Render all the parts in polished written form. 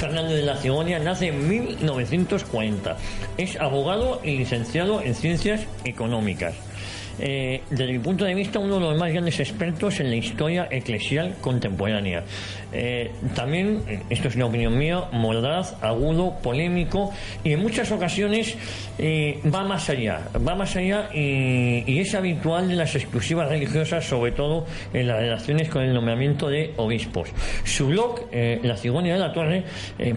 Fernández de la Cigonia nace en 1940. Es abogado y licenciado en Ciencias Económicas. Desde mi punto de vista, uno de los más grandes expertos en la historia eclesial contemporánea. También, esto es una opinión mía, mordaz, agudo, polémico, y en muchas ocasiones va más allá y es habitual de las exclusivas religiosas, sobre todo en las relaciones con el nombramiento de obispos. Su blog, La Cigonia de la Torre,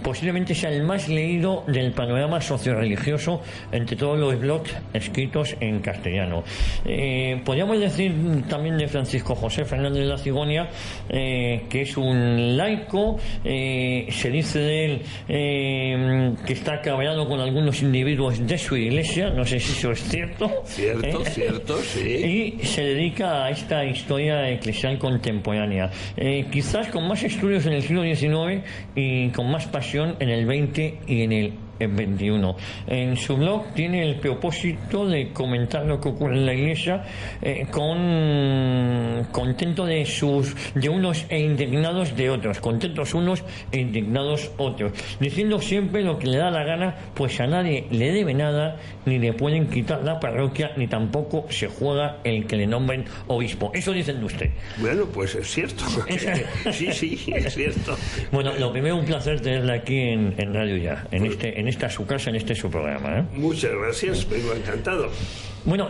posiblemente sea el más leído del panorama socioreligioso entre todos los blogs escritos en castellano. Podríamos decir también de Francisco José Fernández de la Cigonia, que es un laico. Se dice de él que está cabreado con algunos individuos de su iglesia, no sé si eso es cierto. Cierto, sí. Y se dedica a esta historia eclesial contemporánea, quizás con más estudios en el siglo XIX y con más pasión en el XX y en el 21. En su blog tiene el propósito de comentar lo que ocurre en la iglesia, contento de unos e indignados de otros, contentos unos e indignados otros, diciendo siempre lo que le da la gana, pues a nadie le debe nada, ni le pueden quitar la parroquia, ni tampoco se juega el que le nombren obispo. Eso dicen de usted. Bueno, pues es cierto. Sí, es cierto. Bueno, lo primero, un placer tenerla aquí en Radio Ya, en esta su casa, en este su programa. Muchas gracias, vengo encantado. Bueno,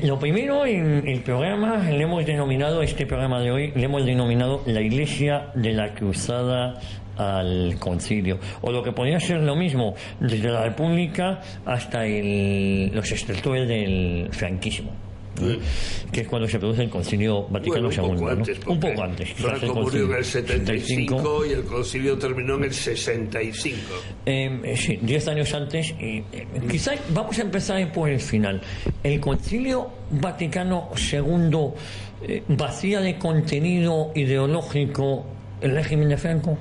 lo primero, en el programa le hemos denominado, este programa de hoy, le hemos denominado la Iglesia de la Cruzada al Concilio, o lo que podría ser lo mismo, desde la República hasta los estertores del franquismo. Que es cuando se produce el Concilio Vaticano II. Un poco antes. Franco murió en el 75 y el concilio terminó en el 65. Sí, 10 años antes. Quizás vamos a empezar por el final. ¿El Concilio Vaticano II vacía de contenido ideológico el régimen de Franco?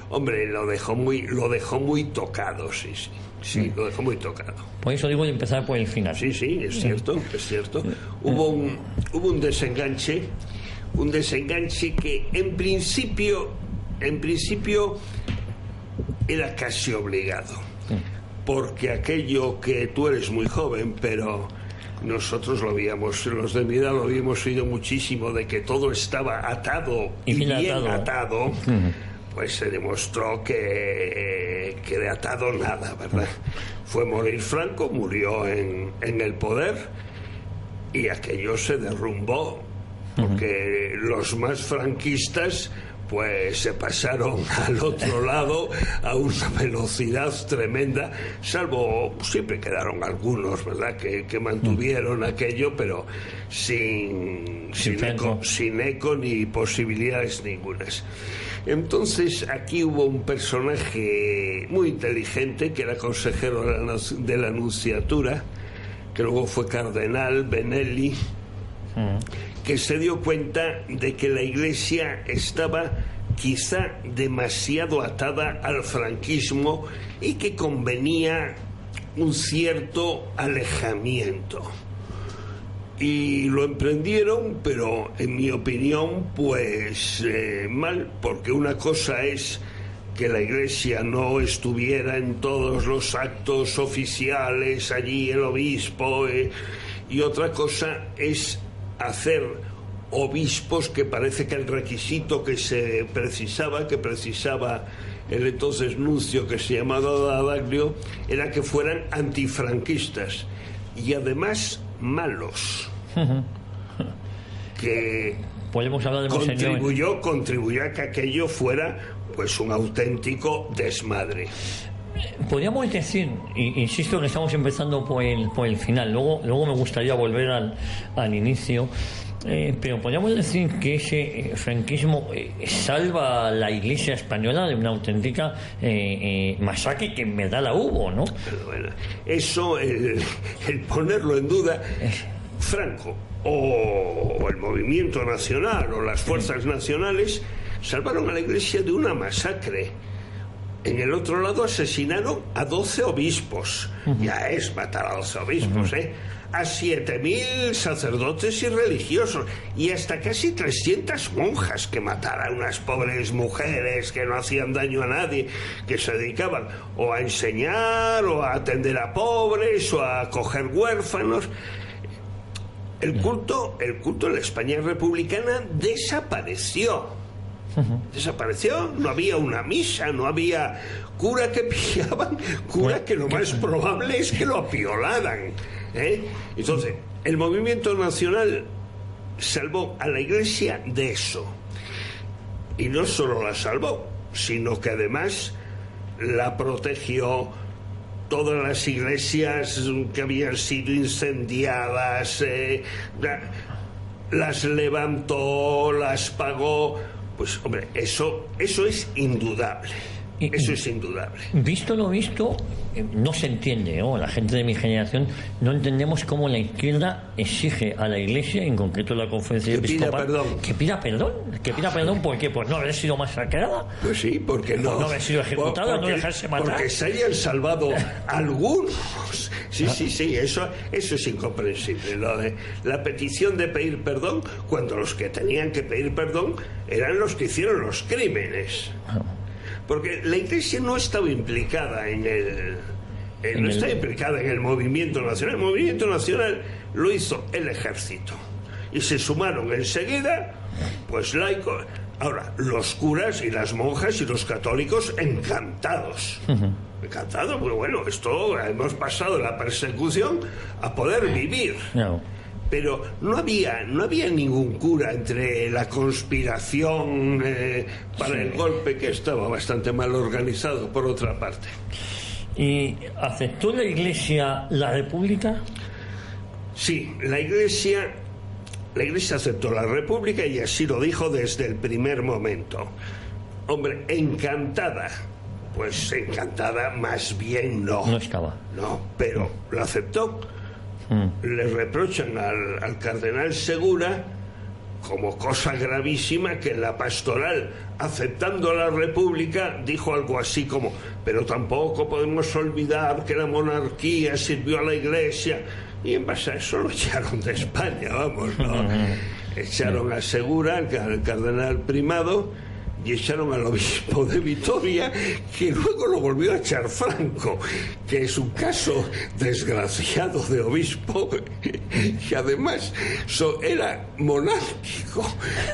Hombre, lo dejó muy tocado, sí. Sí, lo dejó muy tocado. Por eso digo de empezar por el final. Sí, es cierto. Hubo un desenganche que en principio era casi obligado, porque aquello que tú eres muy joven, pero nosotros los de mi edad lo habíamos oído muchísimo, de que todo estaba atado y bien atado. Pues se demostró que de atado nada, ¿verdad? Fue morir Franco, murió en el poder, y aquello se derrumbó, porque los más franquistas pues se pasaron al otro lado a una velocidad tremenda, salvo siempre quedaron algunos, ¿verdad?, que mantuvieron aquello, pero sin eco ni posibilidades ningunas. Entonces aquí hubo un personaje muy inteligente que era consejero de la Nunciatura, que luego fue cardenal, Benelli, que se dio cuenta de que la Iglesia estaba quizá demasiado atada al franquismo y que convenía un cierto alejamiento. Y lo emprendieron, pero en mi opinión pues mal, porque una cosa es que la Iglesia no estuviera en todos los actos oficiales, allí el obispo, y otra cosa es hacer obispos, que parece que el requisito que precisaba el entonces nuncio, que se llamaba D'Adaglio, era que fueran antifranquistas y además malos, que podemos hablar de contribuyó a que aquello fuera pues un auténtico desmadre. Podríamos decir, insisto que estamos empezando por el final, luego me gustaría volver al inicio, pero podríamos decir que ese franquismo salva a la Iglesia española de una auténtica masacre, que en verdad la hubo, ¿no? Pero bueno, eso, el ponerlo en duda, Franco o el movimiento nacional o las fuerzas nacionales salvaron a la Iglesia de una masacre. En el otro lado asesinaron a 12 obispos. Ya es matar a 12 obispos, a 7.000 sacerdotes y religiosos y hasta casi 300 monjas que mataran a unas pobres mujeres que no hacían daño a nadie, que se dedicaban o a enseñar o a atender a pobres o a acoger huérfanos. El culto en la España republicana desapareció. Desapareció, no había una misa, no había cura que pillaban, cura que lo más probable es que lo apiolaran, ¿eh? Entonces, el movimiento nacional salvó a la Iglesia de eso. Y no solo la salvó, sino que además la protegió. Todas las iglesias que habían sido incendiadas, las levantó, las pagó. Pues, hombre, eso es indudable. Eso es indudable. Visto lo visto, no se entiende, ¿no? La gente de mi generación no entendemos cómo la izquierda exige a la Iglesia, en concreto la Conferencia Episcopal, que pida perdón. ¿Por qué? Por no haber sido masacrada. Pues sí, porque no. Por no haber sido ejecutada, no dejarse matar. Porque se hayan salvado algunos. Sí, eso es incomprensible. La petición de pedir perdón, cuando los que tenían que pedir perdón eran los que hicieron los crímenes. Porque la Iglesia no estaba implicada en el movimiento nacional. El movimiento nacional lo hizo el ejército. Y se sumaron enseguida, pues laicos. Ahora, los curas y las monjas y los católicos encantados. Encantados, pues bueno, esto hemos pasado la persecución a poder vivir. No. Pero no había ningún cura entre la conspiración para el golpe, que estaba bastante mal organizado por otra parte. ¿Y aceptó la Iglesia la República? Sí, la Iglesia aceptó la República y así lo dijo desde el primer momento. Hombre, encantada. Pues encantada más bien no. No estaba. No, pero lo aceptó. Le reprochan al cardenal Segura como cosa gravísima que en la pastoral, aceptando la República, dijo algo así como: pero tampoco podemos olvidar que la monarquía sirvió a la Iglesia. Y en base a eso lo echaron de España, vamos, ¿no? Echaron a Segura, al cardenal primado, y echaron al obispo de Vitoria, que luego lo volvió a echar Franco, que es un caso desgraciado de obispo, que además era monárquico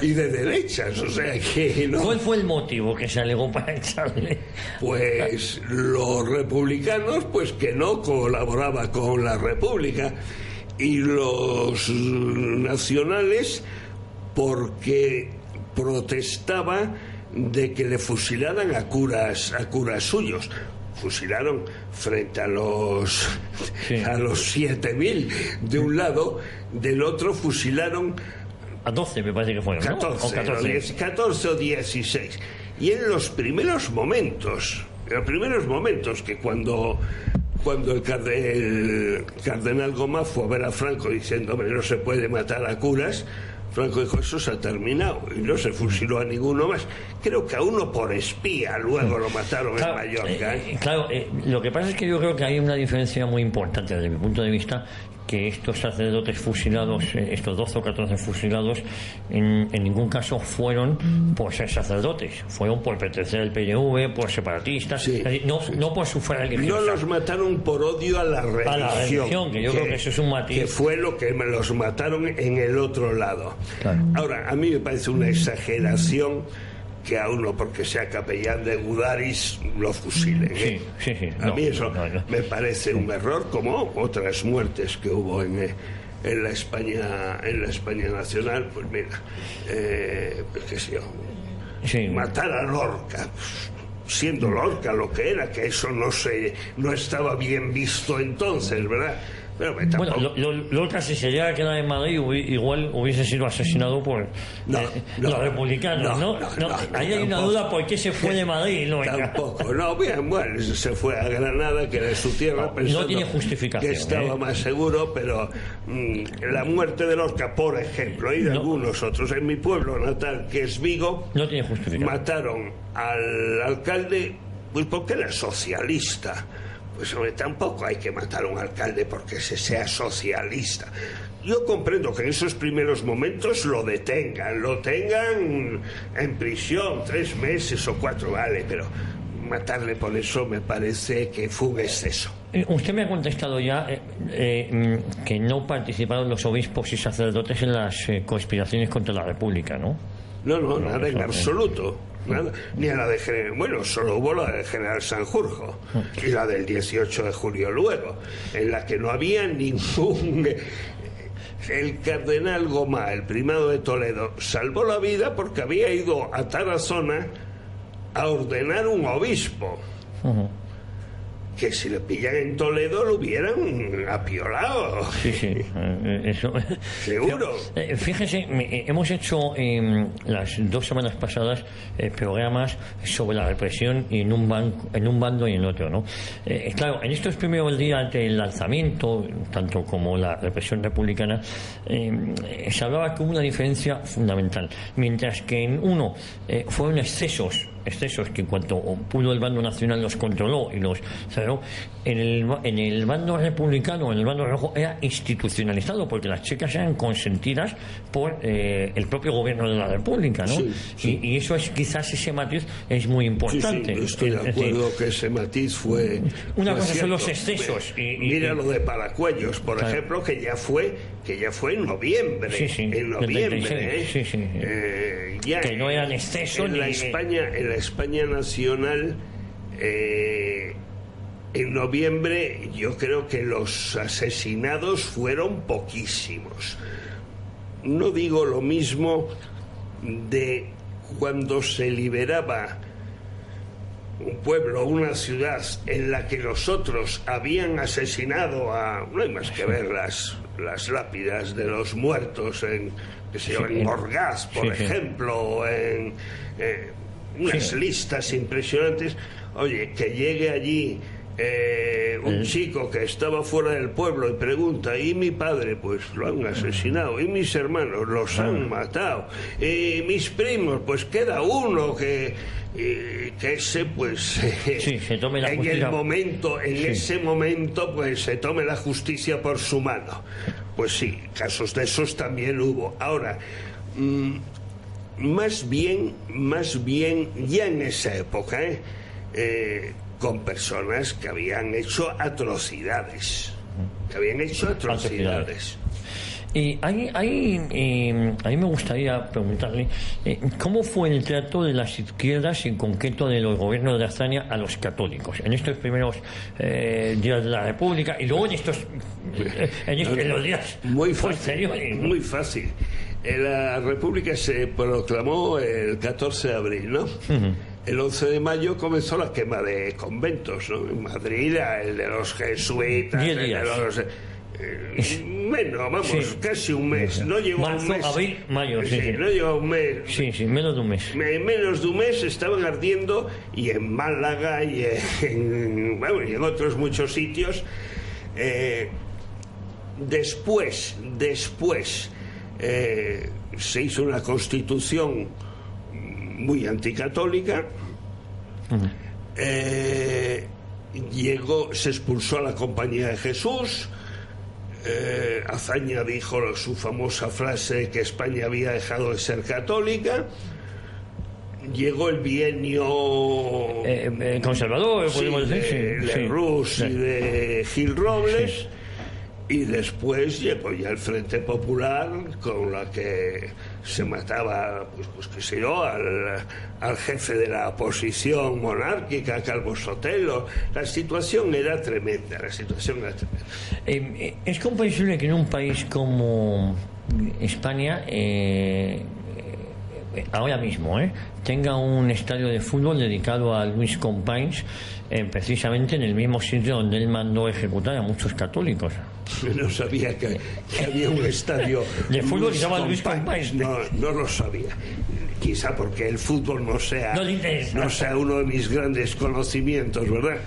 y de derechas, o sea que no. ¿Cuál fue el motivo que se alegó para echarle? Pues los republicanos, pues que no colaboraba con la República, y los nacionales porque protestaba de que le fusilaran a curas suyos. Fusilaron frente a los 7.000 de un lado, del otro fusilaron a 12, me parece que fueron, 14 o 16. Y en los primeros momentos que cuando el cardenal Gómez fue a ver a Franco diciendo: hombre, no se puede matar a curas, Franco dijo: eso se ha terminado, y no se fusiló a ninguno más. Creo que a uno por espía luego lo mataron en Mallorca. Lo que pasa es que yo creo que hay una diferencia muy importante desde mi punto de vista, que estos sacerdotes fusilados, estos 12 o 14 fusilados, en ningún caso fueron por ser sacerdotes, fueron por pertenecer al PNV, por separatistas, sí. No por su fe religiosa. No los mataron por odio a la religión. A la religión, que yo creo que eso es un matiz. Que fue lo que los mataron en el otro lado. Claro. Ahora, a mí me parece una exageración que a uno, porque sea capellán de Gudaris, lo fusilen. Sí. A mí eso me parece un error, como otras muertes que hubo en la España nacional. Pues mira, qué sé yo, matar a Lorca, siendo Lorca lo que era, que eso no estaba bien visto entonces, ¿verdad? Pero bueno, Lorca, si se llega a quedar en Madrid, igual hubiese sido asesinado por los republicanos, ¿no? Ahí hay una duda: ¿por qué se fue de Madrid? Tampoco, bueno, se fue a Granada, que era su tierra, pensando no tiene justificación, que estaba más seguro, pero la muerte de Lorca, por ejemplo, y de algunos otros, en mi pueblo natal, que es Vigo, no tiene justificación. Mataron al alcalde pues porque era socialista, Pues hombre, tampoco hay que matar a un alcalde porque se sea socialista. Yo comprendo que en esos primeros momentos lo tengan en prisión 3 meses o 4, vale, pero matarle por eso me parece que fue un exceso. Usted me ha contestado ya que no participaron los obispos y sacerdotes en las conspiraciones contra la República, ¿no? No, nada en absoluto. Nada. Ni a la de general... Bueno, solo hubo la del general Sanjurjo y la del 18 de julio luego, en la que no había ningún... El cardenal Gomá, el primado de Toledo, salvó la vida porque había ido a Tarazona a ordenar un obispo. Que si le pillan en Toledo lo hubieran apiolado. Sí, eso. Seguro. Pero, fíjese, hemos hecho las 2 semanas pasadas programas sobre la represión en un bando y en otro, ¿no? Claro, en estos primeros días del lanzamiento, tanto como la represión republicana, se hablaba que hubo una diferencia fundamental. Mientras que en uno fueron excesos que en cuanto pudo el bando nacional los controló y los cerró, en el bando republicano, en el bando rojo, era institucionalizado porque las chicas eran consentidas por el propio gobierno de la República, ¿no? Sí. Y eso es, quizás ese matiz es muy importante. Sí, estoy de acuerdo que ese matiz fue una cosa cierto. Son los excesos mira lo de Palacuellos, por ejemplo, que ya fue en noviembre. En noviembre, ya que no eran excesos en la España nacional. En noviembre yo creo que los asesinados fueron poquísimos. No digo lo mismo de cuando se liberaba un pueblo, una ciudad en la que los otros habían asesinado a... No hay más que ver las lápidas de los muertos en Orgaz, por ejemplo, en unas listas impresionantes. Oye, que llegue allí un chico que estaba fuera del pueblo y pregunta: ¿y mi padre? Pues lo han asesinado. ¿Y mis hermanos? Los han matado. ¿Y mis primos? Pues queda uno que ese pues se tome la justicia. Ese momento pues se tome la justicia por su mano. Pues sí, casos de esos también hubo. Ahora, más bien ya en esa época, con personas que habían hecho atrocidades. Y a mí me gustaría preguntarle cómo fue el trato de las izquierdas, en concreto de los gobiernos de Azaña, a los católicos en estos primeros días de la República y luego en los días posteriores, ¿no? Muy fácil. La República se proclamó el 14 de abril, ¿no? El 11 de mayo comenzó la quema de conventos, ¿no? En Madrid, el de los jesuitas, 10 días. Casi un mes. No llegó a un mes. Abril, mayo, no llegó a un mes. Sí, menos de un mes. Menos de un mes estaban ardiendo, y en Málaga y en otros muchos sitios. Después se hizo una constitución muy anticatólica. Se expulsó a la Compañía de Jesús. Azaña dijo su famosa frase que España había dejado de ser católica. Llegó el bienio conservador, podemos decir, de Rus y de Gil Robles. Y después llegó ya el Frente Popular, con la que se mataba, pues qué sé yo, al jefe de la oposición monárquica, Calvo Sotelo. La situación era tremenda. Es comprensible que en un país como España, ahora mismo, tenga un estadio de fútbol dedicado a Luis Companys, precisamente en el mismo sitio donde él mandó ejecutar a muchos católicos. No sabía que había un estadio de fútbol que se llama Luis Companys. No lo sabía. Quizá porque el fútbol no sea uno de mis grandes conocimientos, ¿verdad?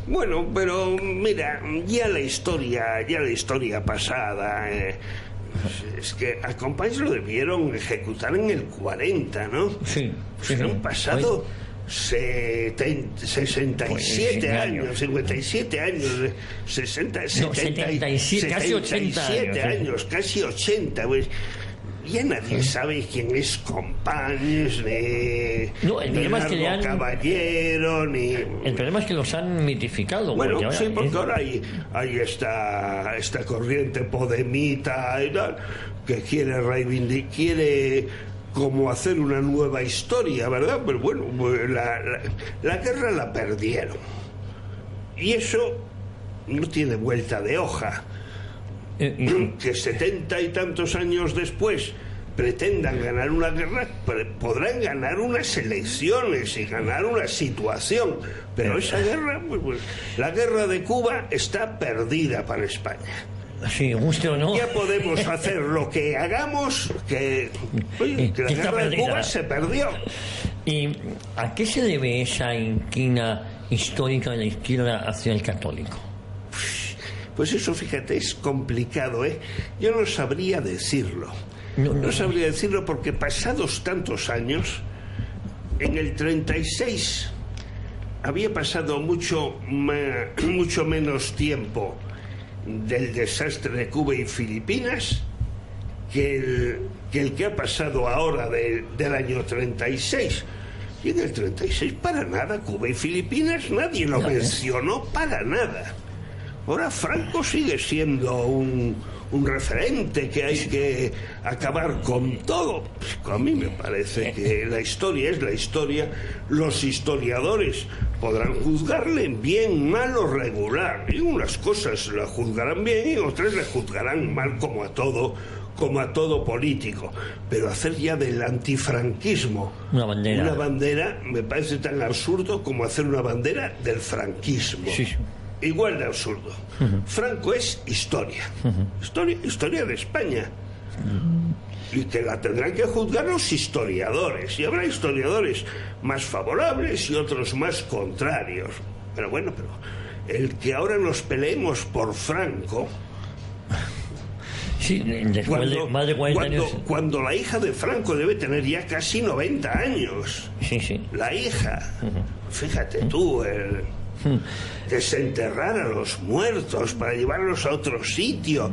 Bueno, pero mira, ya la historia pasada. Es que a Companys lo debieron ejecutar en el 40, ¿no? Sí. Han pasado 67 años, 57 años, 60, 77, casi 80 años, casi 80, pues. Ya nadie sabe quién es Companys, ni Caballero, ni... El problema es que los han mitificado. Bueno, porque ahora hay esta corriente podemita y tal, que quiere como hacer una nueva historia, ¿verdad? Pero bueno, la guerra la perdieron. Y eso no tiene vuelta de hoja. Que 70 y tantos años después pretendan ganar una guerra, podrán ganar unas elecciones y ganar una situación, pero esa guerra, pues, la guerra de Cuba está perdida para España. Sí, guste o no. Ya podemos hacer lo que hagamos, que la guerra de Cuba se perdió. ¿Y a qué se debe esa inquina histórica de la izquierda hacia el católico? Pues eso, fíjate, es complicado, ¿eh? Yo no sabría decirlo. No sabría decirlo porque pasados tantos años, en el 36 había pasado mucho menos tiempo del desastre de Cuba y Filipinas que el que ha pasado ahora del año 36. Y en el 36 para nada, Cuba y Filipinas nadie lo mencionó para nada. Ahora Franco sigue siendo un referente que hay que acabar con todo. A mí me parece que la historia es la historia. Los historiadores podrán juzgarle bien, mal o regular. Y unas cosas la juzgarán bien y otras le juzgarán mal, como a todo político. Pero hacer ya del antifranquismo una bandera me parece tan absurdo como hacer una bandera del franquismo. Sí. Igual de absurdo. Franco es historia. Historia de España. Y que la tendrán que juzgar los historiadores. Y habrá historiadores más favorables y otros más contrarios. Pero bueno, el que ahora nos peleemos por Franco... Sí, después de más de 40 años. Cuando la hija de Franco debe tener ya casi 90 años. Sí. La hija. Fíjate tú, desenterrar a los muertos para llevarlos a otro sitio.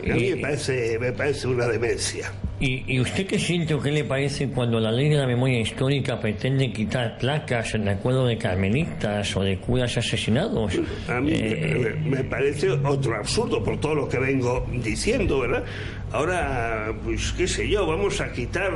A mí me parece una demencia. ¿Y usted qué siente o qué le parece cuando la ley de la memoria histórica pretende quitar placas en recuerdo de carmelitas o de curas asesinados? A mí me parece otro absurdo por todo lo que vengo diciendo, ¿verdad? Ahora, pues qué sé yo, vamos a quitar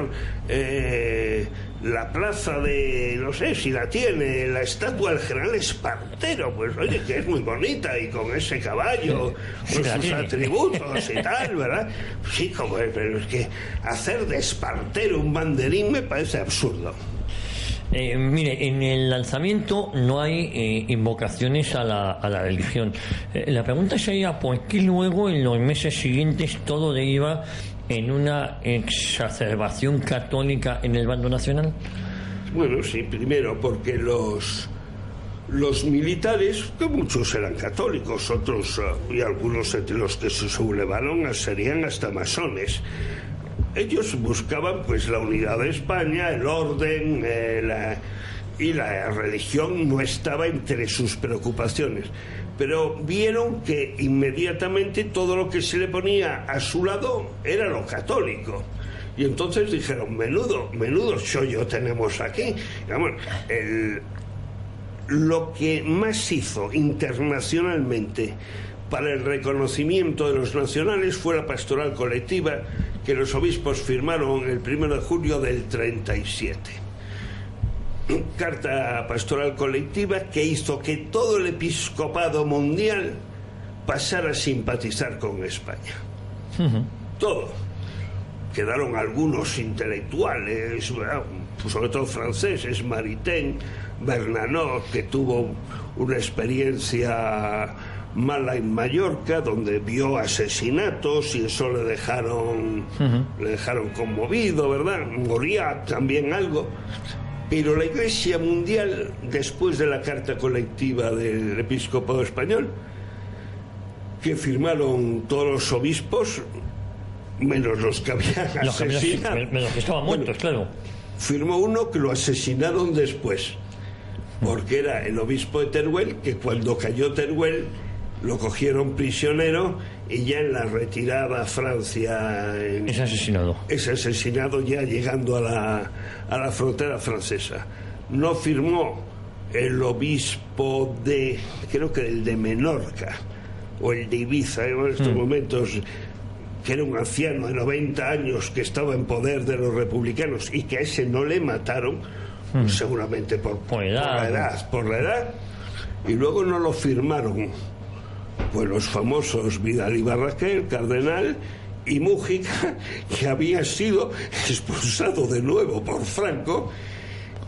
la plaza de, no sé si la tiene, la estatua del general Espartero, pues oye, que es muy bonita y con ese caballo, con sus atributos y tal, ¿verdad? Sí, pero es que hacer de Espartero un banderín me parece absurdo. Mire, en el lanzamiento no hay invocaciones a la religión. La pregunta sería, ¿por qué luego en los meses siguientes todo deriva en una exacerbación católica en el bando nacional? Bueno, sí, primero porque los militares, que muchos eran católicos, otros y algunos entre los que se sublevaron serían hasta masones. Ellos buscaban pues la unidad de España, el orden, y la religión no estaba entre sus preocupaciones. Pero vieron que inmediatamente todo lo que se le ponía a su lado era lo católico. Y entonces dijeron, menudo chollo tenemos aquí. Digamos, lo que más hizo internacionalmente para el reconocimiento de los nacionales fue la pastoral colectiva que los obispos firmaron el 1 de julio del 37. Carta pastoral colectiva que hizo que todo el episcopado mundial pasara a simpatizar con España. Todo. Quedaron algunos intelectuales, sobre todo franceses, Maritain, Bernanos, que tuvo una experiencia mala en Mallorca, donde vio asesinatos y eso le dejaron conmovido, ¿verdad? Moría también algo. Pero la Iglesia Mundial, después de la carta colectiva del episcopado español, que firmaron todos los obispos, menos los que habían asesinado, menos que estaban muertos, claro. firmó uno que lo asesinaron después, porque era el obispo de Teruel, que cuando cayó Teruel lo cogieron prisionero y ya en la retirada a Francia es asesinado ya llegando a la frontera francesa. No firmó el obispo creo que el de Menorca o el de Ibiza en estos momentos, que era un anciano de 90 años que estaba en poder de los republicanos y que a ese no le mataron, seguramente por la edad, y luego no lo firmaron pues los famosos Vidal y Barraquer, el cardenal, y Mújica, que había sido expulsado de nuevo por Franco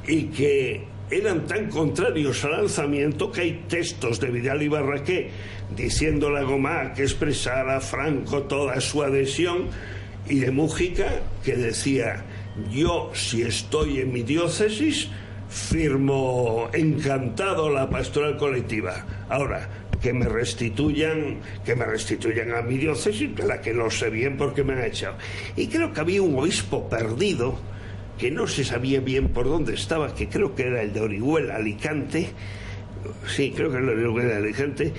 y que eran tan contrarios al alzamiento que hay textos de Vidal y Barraquer diciéndole a Gomá que expresara a Franco toda su adhesión, y de Mújica que decía: yo, si estoy en mi diócesis, firmo encantado la pastoral colectiva. Ahora, que me restituyan a mi diócesis, de la que no sé bien porque me han echado. Y creo que había un obispo perdido que no se sabía bien por dónde estaba, que creo que era el de Orihuela, Alicante. Sí, creo que era el de Orihuela, Alicante,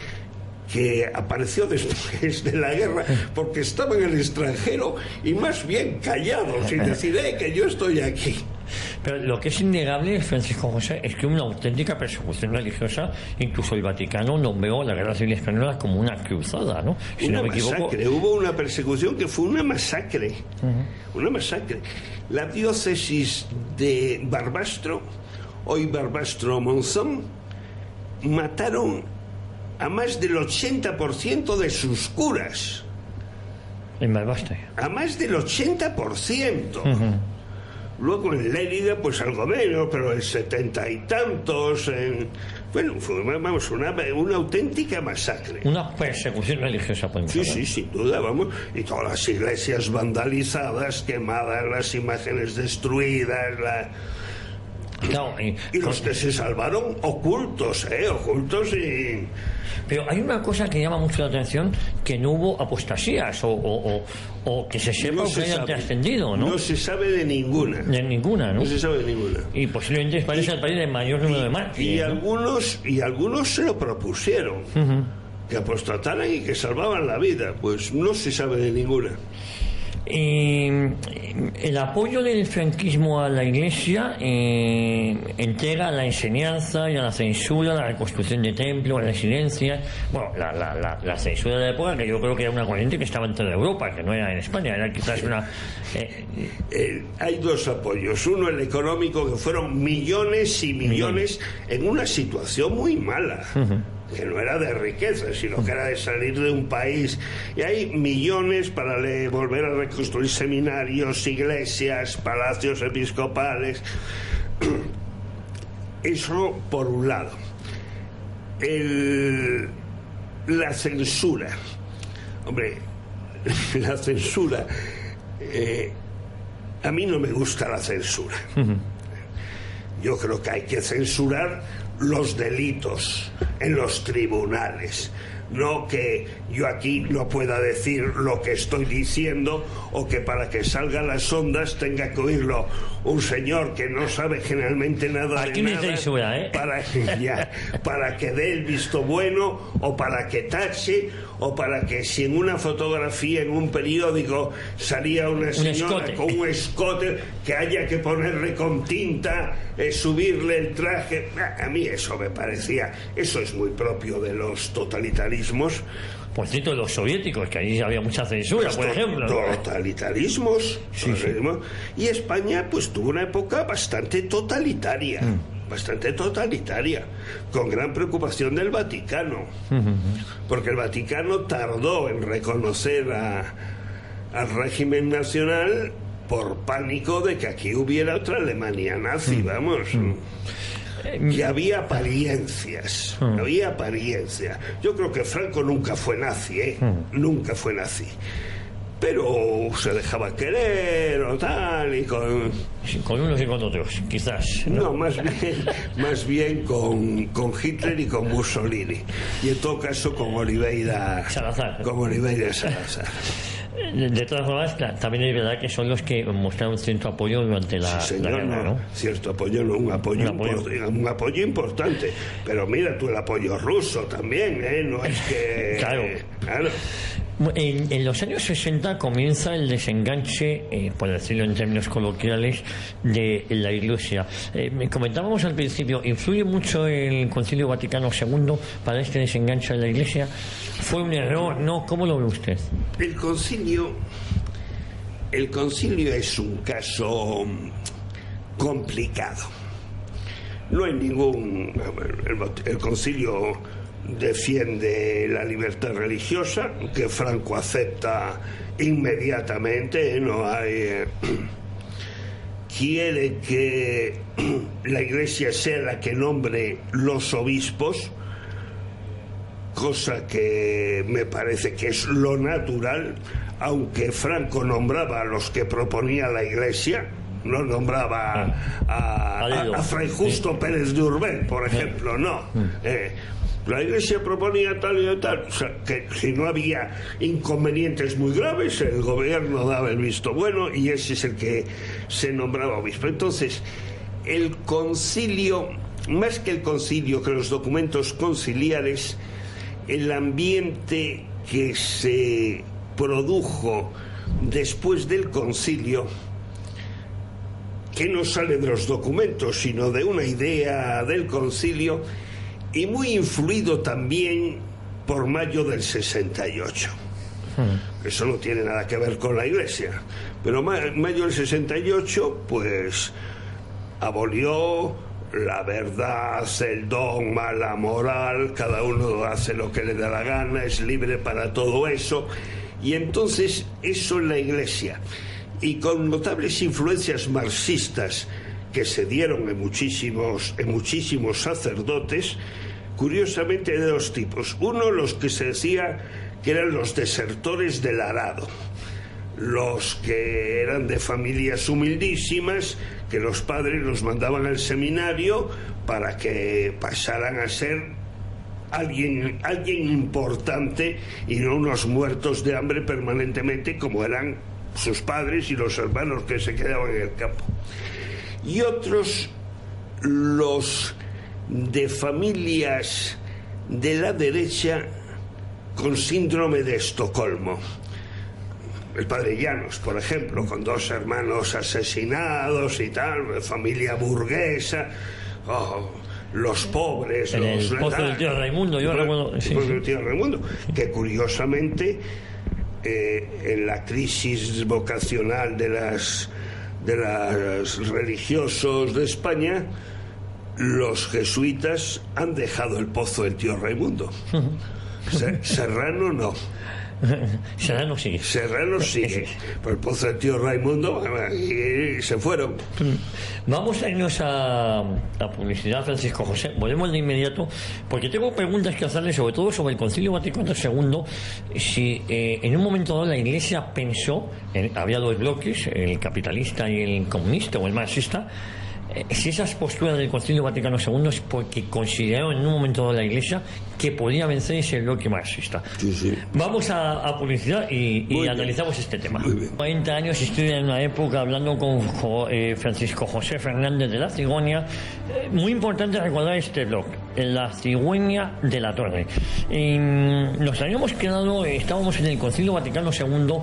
que apareció después de la guerra porque estaba en el extranjero y más bien callado, sin decir que yo estoy aquí. Pero lo que es innegable, Francisco José, es que una auténtica persecución religiosa, incluso el Vaticano nombró la Guerra Civil Española como una cruzada, ¿no? Si una no me masacre, equivoco. hubo una persecución que fue una masacre. Una masacre. La diócesis de Barbastro, hoy Barbastro-Monzón, mataron a más del 80% de sus curas. En Barbastro. A más del 80%. Luego en Lérida, pues algo menos, pero en 70 y tantos. Bueno, fue, vamos, una auténtica masacre. Una persecución religiosa, podemos hablar. Sí, sin duda, vamos. Y todas las iglesias vandalizadas, quemadas, las imágenes destruidas, Claro, y los que se salvaron ocultos y... Pero hay una cosa que llama mucho la atención, que no hubo apostasías o que se sepa que hayan trascendido, ¿no? No se sabe de ninguna. De ninguna, ¿no? No se sabe de ninguna. Y posiblemente España es el país de mayor número de mártires. Y algunos se lo propusieron, que apostataran y que salvaban la vida. Pues no se sabe de ninguna. El apoyo del franquismo a la Iglesia entrega a la enseñanza y a la censura, a la reconstrucción de templos, a las residencias. Bueno, la censura de la época, que yo creo que era una corriente que estaba en toda Europa, que no era en España, era quizás una... Hay dos apoyos. Uno, el económico, que fueron millones y millones en una situación muy mala. Que no era de riqueza, sino que era de salir de un país. Y hay millones para volver a reconstruir seminarios, iglesias, palacios episcopales. Eso por un lado. La censura. Hombre, la censura... a mí no me gusta la censura. Yo creo que hay que censurar los delitos en los tribunales, no que yo aquí no pueda decir lo que estoy diciendo, o que para que salgan las ondas tenga que oírlo un señor que no sabe generalmente nada aquí de nada, censura, para que dé el visto bueno, o para que tache, o para que si en una fotografía en un periódico salía una señora con un escote, que haya que ponerle con tinta, subirle el traje. A mí eso me parecía, eso es muy propio de los totalitarismos. Por cierto, los soviéticos, que allí había mucha censura, por ejemplo, ¿no? Totalitarismos. Sí. Y España pues tuvo una época bastante totalitaria. Bastante totalitaria, con gran preocupación del Vaticano, porque el Vaticano tardó en reconocer al régimen nacional por pánico de que aquí hubiera otra Alemania nazi, vamos. Que había apariencias, Yo creo que Franco nunca fue nazi, nunca fue nazi. Pero se dejaba querer o tal, y con unos y con otros, quizás. No, más bien con Hitler y con Mussolini. Y en todo caso con Oliveira Salazar. De todas formas, también es verdad que son los que mostraron cierto apoyo durante la guerra, ¿no? Cierto apoyo, no, un apoyo importante. Pero mira tú el apoyo ruso también, ¿eh? No es que... Claro. En los años 60 comienza el desenganche, por decirlo en términos coloquiales, de la Iglesia. Comentábamos al principio, ¿influye mucho el Concilio Vaticano II para este desenganche de la Iglesia? ¿Fue un error? ¿No? ¿Cómo lo ve usted? El concilio es un caso complicado. No hay ningún... El concilio defiende la libertad religiosa, que Franco acepta inmediatamente, no hay... quiere que la Iglesia sea la que nombre los obispos, cosa que me parece que es lo natural, aunque Franco nombraba a los que proponía la Iglesia, no nombraba a Fray Justo Pérez de Urbel, por ejemplo, no. La Iglesia proponía tal y tal, o sea, que si no había inconvenientes muy graves, el gobierno daba el visto bueno y ese es el que se nombraba obispo. Entonces, el concilio, más que el concilio, que los documentos conciliares, el ambiente que se produjo después del concilio, que no sale de los documentos, sino de una idea del concilio, y muy influido también por mayo del 68. Eso no tiene nada que ver con la Iglesia, pero mayo del 68 pues abolió la verdad, el dogma, la moral, cada uno hace lo que le da la gana, es libre para todo eso, y entonces eso en la Iglesia, y con notables influencias marxistas que se dieron en muchísimos sacerdotes, curiosamente de dos tipos. Uno, los que se decía que eran los desertores del arado, los que eran de familias humildísimas, que los padres los mandaban al seminario para que pasaran a ser alguien importante y no unos muertos de hambre permanentemente como eran sus padres y los hermanos que se quedaban en el campo. Y otros, los de familias de la derecha con síndrome de Estocolmo. El padre Llanos, por ejemplo, con dos hermanos asesinados y tal, familia burguesa, los pobres, en el pozo del tío Raimundo, yo recuerdo. El pozo del tío Raimundo, que curiosamente en la crisis vocacional de los religiosos de España, los jesuitas han dejado el pozo del tío Raimundo. Serrano no. Serrano sigue. Por el pozo del tío Raimundo y se fueron. Vamos a irnos a publicidad, Francisco José. Volvemos de inmediato porque tengo preguntas que hacerle, sobre todo sobre el Concilio Vaticano II. Si en un momento dado la Iglesia pensó, había dos bloques, el capitalista y el comunista o el marxista. Si esas posturas del Concilio Vaticano II es porque consideraron en un momento dado la Iglesia que podía vencer ese bloque marxista. Sí. Vamos a publicidad y analizamos este tema. 40 años estoy en una época hablando con Francisco José Fernández de la Cigüeña. Muy importante recordar este blog, la Cigüeña de la Torre. Nos habíamos quedado, estábamos en el Concilio Vaticano II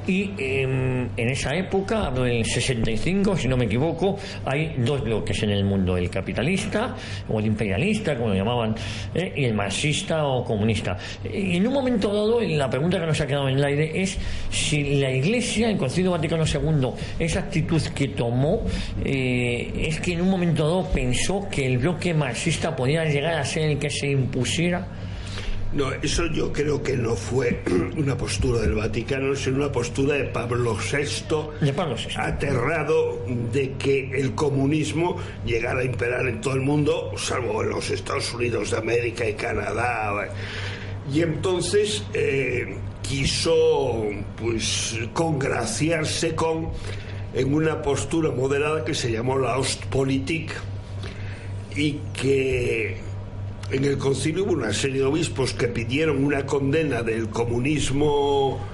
y en esa época, hablo del 65, si no me equivoco, hay dos bloques en el mundo, el capitalista o el imperialista, como lo llamaban, y el marxista o comunista. Y en un momento dado, la pregunta que nos ha quedado en el aire es si la Iglesia, el Concilio Vaticano II, esa actitud que tomó, es que en un momento dado pensó que el bloque marxista podía llegar a ser el que se impusiera. No, eso yo creo que no fue una postura del Vaticano, sino una postura de Pablo VI, aterrado de que el comunismo llegara a imperar en todo el mundo, salvo en los Estados Unidos de América y Canadá. Y entonces quiso pues congraciarse en una postura moderada que se llamó la Ostpolitik, y que en el concilio hubo una serie de obispos que pidieron una condena del comunismo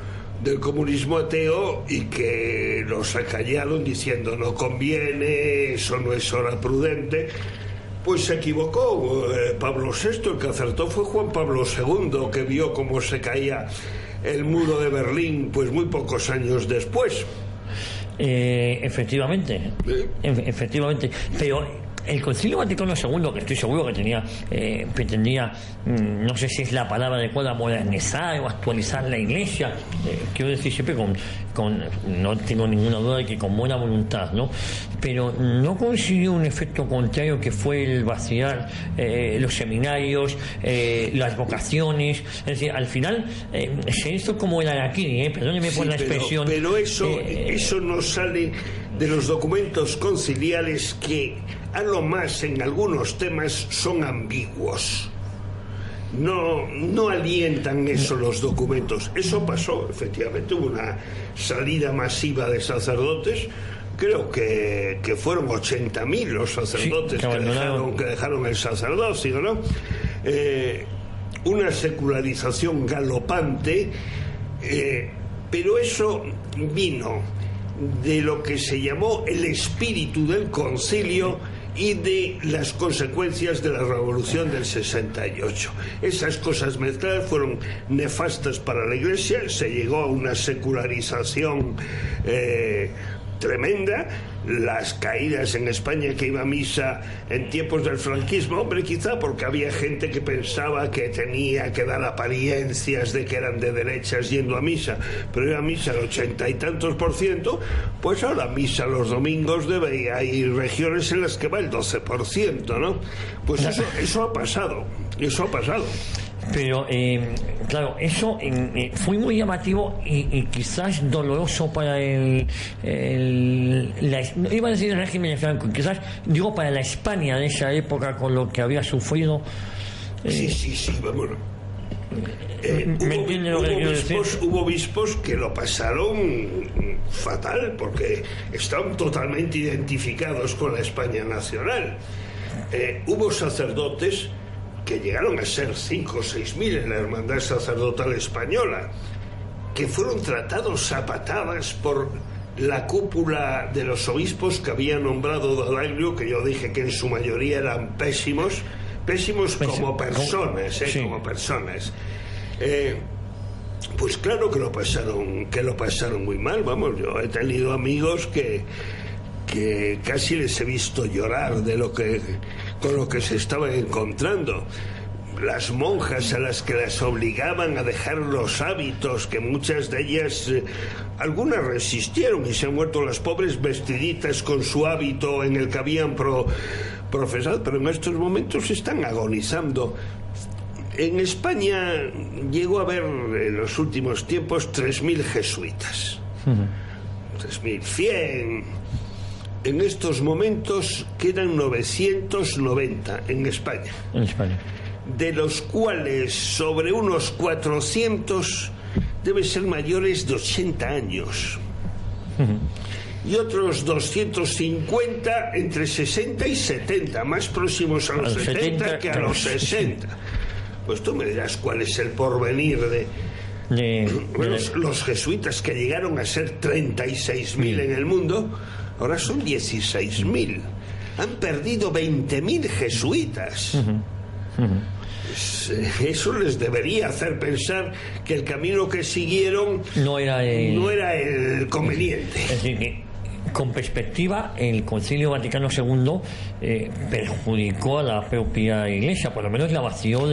del comunismo ateo y que los acallaron diciendo no conviene, eso no es hora prudente. Pues se equivocó Pablo VI, el que acertó fue Juan Pablo II, que vio cómo se caía el muro de Berlín pues muy pocos años después. Efectivamente, pero el Concilio Vaticano II, que estoy seguro que pretendía, no sé si es la palabra adecuada, modernizar o actualizar la Iglesia, quiero decir siempre no tengo ninguna duda de que con buena voluntad, ¿no? Pero no consiguió un efecto contrario, que fue el vaciar los seminarios, las vocaciones. Es decir, al final se hizo como el araquiri, perdóneme por la expresión. Pero eso no sale de los documentos conciliales, que a lo más en algunos temas son ambiguos. No alientan eso los documentos. Eso pasó, efectivamente, hubo una salida masiva de sacerdotes. Creo que fueron 80.000 los sacerdotes que dejaron el sacerdocio, ¿no? Una secularización galopante, pero eso vino de lo que se llamó el espíritu del concilio y de las consecuencias de la revolución del 68. Esas cosas mezcladas fueron nefastas para la Iglesia. Se llegó a una secularización tremenda. Las caídas en España, que iba a misa en tiempos del franquismo, hombre, quizá porque había gente que pensaba que tenía que dar apariencias de que eran de derechas yendo a misa, pero iba a misa el 80 y tantos %, pues ahora misa los domingos hay regiones en las que va el 12%, ¿no? Pues eso ha pasado. Pero, claro, eso fue muy llamativo y quizás doloroso para iba a decir el régimen de Franco, quizás digo para la España de esa época, con lo que había sufrido. Sí, vámonos. Hubo obispos que lo pasaron fatal, porque estaban totalmente identificados con la España nacional. Hubo sacerdotes que llegaron a ser 5 o 6.000 en la Hermandad Sacerdotal Española, que fueron tratados a patadas por la cúpula de los obispos que había nombrado D'Aglio, que yo dije que en su mayoría eran pésimos como personas, como personas. Pues claro que lo pasaron muy mal. Vamos, yo he tenido amigos que casi les he visto llorar con lo que se estaban encontrando. Las monjas a las que las obligaban a dejar los hábitos, que muchas de ellas, algunas resistieron y se han muerto las pobres vestiditas con su hábito en el que habían profesado, pero en estos momentos están agonizando. En España llegó a haber en los últimos tiempos 3.000 jesuitas, 3.100. En estos momentos quedan 990 en España. De los cuales sobre unos 400 deben ser mayores de 80 años. Y otros 250 entre 60 y 70, más próximos a los 70 que a los 60. Pues tú me dirás cuál es el porvenir los jesuitas, que llegaron a ser 36.000 en el mundo, ahora son 16.000. Han perdido 20.000 jesuitas. Eso les debería hacer pensar que el camino que siguieron no era el conveniente. Es decir, que con perspectiva, el Concilio Vaticano II perjudicó a la propia Iglesia, por lo menos la vació